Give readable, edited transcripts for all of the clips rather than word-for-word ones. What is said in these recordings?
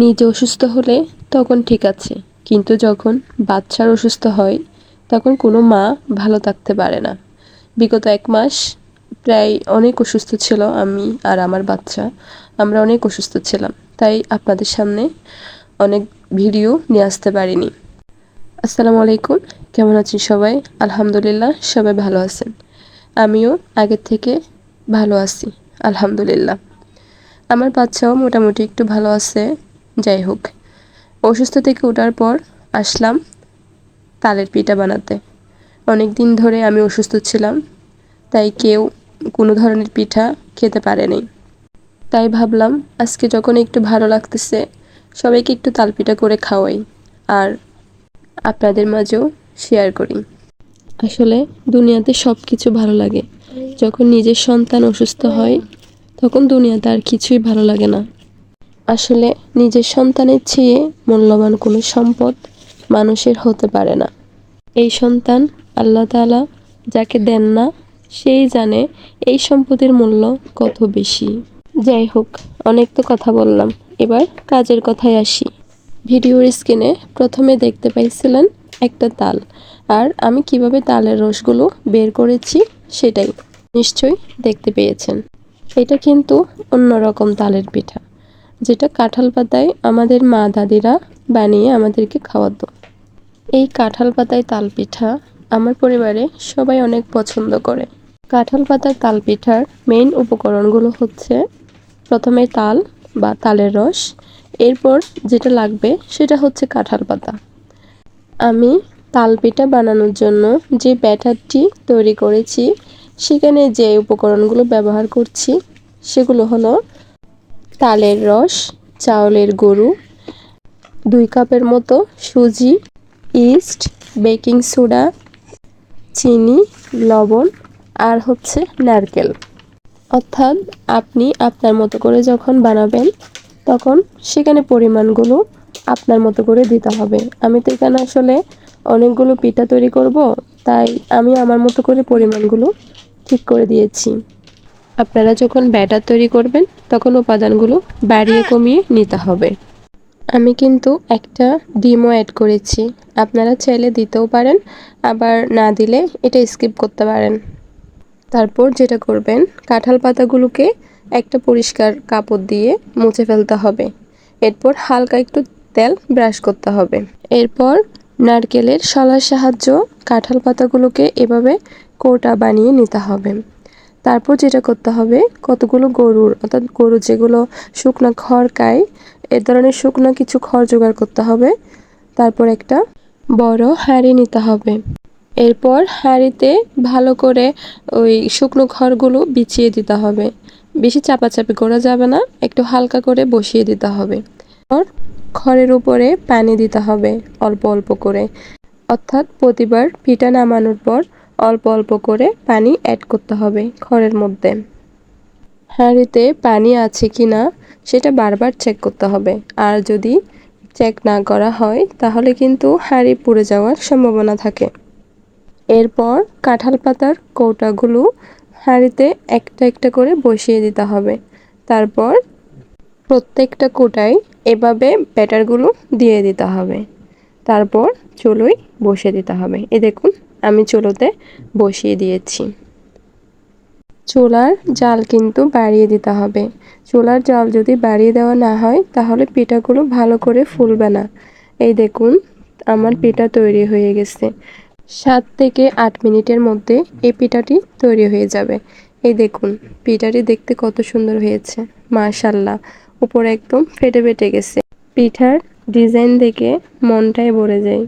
নিজে অসুস্থ হলে তখন ঠিক আছে, কিন্তু যখন বাচ্চার অসুস্থ হয় তখন কোনো মা ভালো থাকতে পারে না। বিগত 1 মাস প্রায় অনেক অসুস্থ ছিল আমি আর আমার বাচ্চা। আমরা অনেক অসুস্থ ছিলাম, তাই আপনাদের সামনে অনেক ভিডিও নিয়ে আসতে পারিনি। আসসালামু আলাইকুম, কেমন আছেন সবাই? আলহামদুলিল্লাহ সবাই ভালো আছেন। আমিও আগের থেকে ভালো আছি আলহামদুলিল্লাহ। আমার বাচ্চাও মোটামুটি একটু ভালো আছে। যাই হোক, অসুস্থ থেকে ওঠার পর আসলাম তালের পিঠা বানাতে। অনেক দিন ধরে আমি অসুস্থ ছিলাম, তাই কেউ কোনো ধরনের পিঠা খেতে পারেনি। তাই ভাবলাম আজকে যখন একটু ভালো লাগতেছে সবাইকে একটু তাল পিঠা করে খাওয়াই আর আপনাদের মাঝেও শেয়ার করি। আসলে দুনিয়াতে সব কিছু ভালো লাগে, যখন নিজের সন্তান অসুস্থ হয় তখন দুনিয়াতে আর কিছুই ভালো লাগে না। আসলে নিজের সন্তানের চেয়ে মূল্যবান কোনো সম্পদ মানুষের হতে পারে না। এই সন্তান আল্লাহ তাআলা যাকে দেন না সেই জানে এই সম্পদের মূল্য কত বেশি। যাই হোক, অনেক তো কথা বললাম, এবার কাজের কথায় আসি। ভিডিওর স্ক্রিনে প্রথমে দেখতে পাইছিলেন একটা তাল, আর আমি কিভাবে তালের রসগুলো বের করেছি সেটাই নিশ্চয়ই দেখতে পেয়েছেন। এটা কিন্তু অন্যরকম তালের পিঠা, যেটা কাঁঠাল পাতায় আমাদের মা দাদিরা বানিয়ে আমাদেরকে খাওয়াতো। এই কাঁঠাল পাতায় তাল পিঠা আমার পরিবারে সবাই অনেক পছন্দ করে। কাঁঠাল পাতার তাল পিঠার মেইন উপকরণগুলো হচ্ছে প্রথমে তাল বা তালের রস, এরপর যেটা লাগবে সেটা হচ্ছে কাঁঠাল পাতা। আমি তাল পিঠা বানানোর জন্য যে ব্যাটারটি তৈরি করেছি সেখানে যে উপকরণগুলো ব্যবহার করছি সেগুলো হলো তালের রস, চাউলের গুঁড়ো, 2 কাপের মতো সুজি, ইস্ট, বেকিং সোডা, চিনি, লবণ আর হচ্ছে নারকেল। অর্থাৎ আপনি আপনার মতো করে যখন বানাবেন তখন সেখানে পরিমাণগুলো আপনার মতো করে দিতে হবে। আমি তো এখানে আসলে অনেকগুলো পিঠা তৈরি করব, তাই আমি আমার মতো করে পরিমাণগুলো ঠিক করে দিয়েছি। আপনারা যখন ব্যাটার তৈরি করবেন তখন উপাদানগুলো বাড়িয়ে কমিয়ে নিতে হবে। আমি কিন্তু একটা ডিমও অ্যাড করেছি, আপনারা চাইলে দিতেও পারেন, আবার না দিলে এটা স্কিপ করতে পারেন। তারপর যেটা করবেন, কাঁঠাল পাতাগুলোকে একটা পরিষ্কার কাপড় দিয়ে মুছে ফেলতে হবে। এরপর হালকা একটু তেল ব্রাশ করতে হবে। এরপর নারকেলের শলার সাহায্য কাঁঠাল পাতাগুলোকে এভাবে কোটা বানিয়ে নিতে হবে। তারপর যেটা করতে হবে, কতগুলো গরুর অর্থাৎ গরু যেগুলো শুকনো খড় খায়, এ ধরনের শুকনো কিছু খড় জোগাড় করতে হবে। তারপর একটা বড় হাঁড়ি নিতে হবে। এরপর হাঁড়িতে ভালো করে ওই শুকনো খড়গুলো বিছিয়ে দিতে হবে। বেশি চাপাচাপি করা যাবে না, একটু হালকা করে বসিয়ে দিতে হবে। আর খড়ের উপরে পানি দিতে হবে অল্প অল্প করে, অর্থাৎ প্রতিবার পিঠা নামানোর পর অল্প অল্প করে পানি অ্যাড করতে হবে খড়ের মধ্যে। হাঁড়িতে পানি আছে কি না সেটা বারবার চেক করতে হবে, আর যদি চেক না করা হয় তাহলে কিন্তু হাঁড়ি পুড়ে যাওয়ার সম্ভাবনা থাকে। এরপর কাঁঠাল পাতার কৌটাগুলো হাঁড়িতে একটা একটা করে বসিয়ে দিতে হবে। তারপর প্রত্যেকটা কোটায় এভাবে ব্যাটারগুলো দিয়ে দিতে হবে। তারপর চুলোয় বসিয়ে দিতে হবে। এই দেখুন, আমি চুলোতে বসিয়ে দিয়েছি। চুলার জাল কিন্তু বাড়িয়ে দিতে হবে। চুলার জাল যদি বাড়িয়ে দেওয়া না হয় তাহলে পিঠাগুলো ভালো করে ফুলবে না। এই দেখুন, আমার পিঠা তৈরি হয়ে গেছে। 7 থেকে 8 মিনিটের মধ্যে এই পিঠাটি তৈরি হয়ে যাবে। এই দেখুন, পিঠাটি দেখতে কত সুন্দর হয়েছে, মাশাআল্লাহ। উপরে একদম ফেটে ফেটে গেছে। পিঠার ডিজাইন দেখে মনটাই ভরে যায়।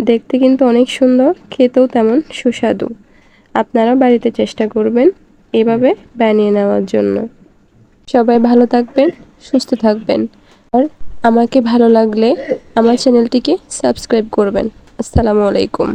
দেখতে কিন্তু অনেক সুন্দর, খেতেও তেমন সুস্বাদু। আপনারা বাড়িতে চেষ্টা করবেন এভাবে বানিয়ে নেওয়ার জন্য। সবাই ভালো থাকবেন, সুস্থ থাকবেন, আর আমাকে ভালো লাগলে আমার চ্যানেলটিকে সাবস্ক্রাইব করবেন। আসসালামু আলাইকুম।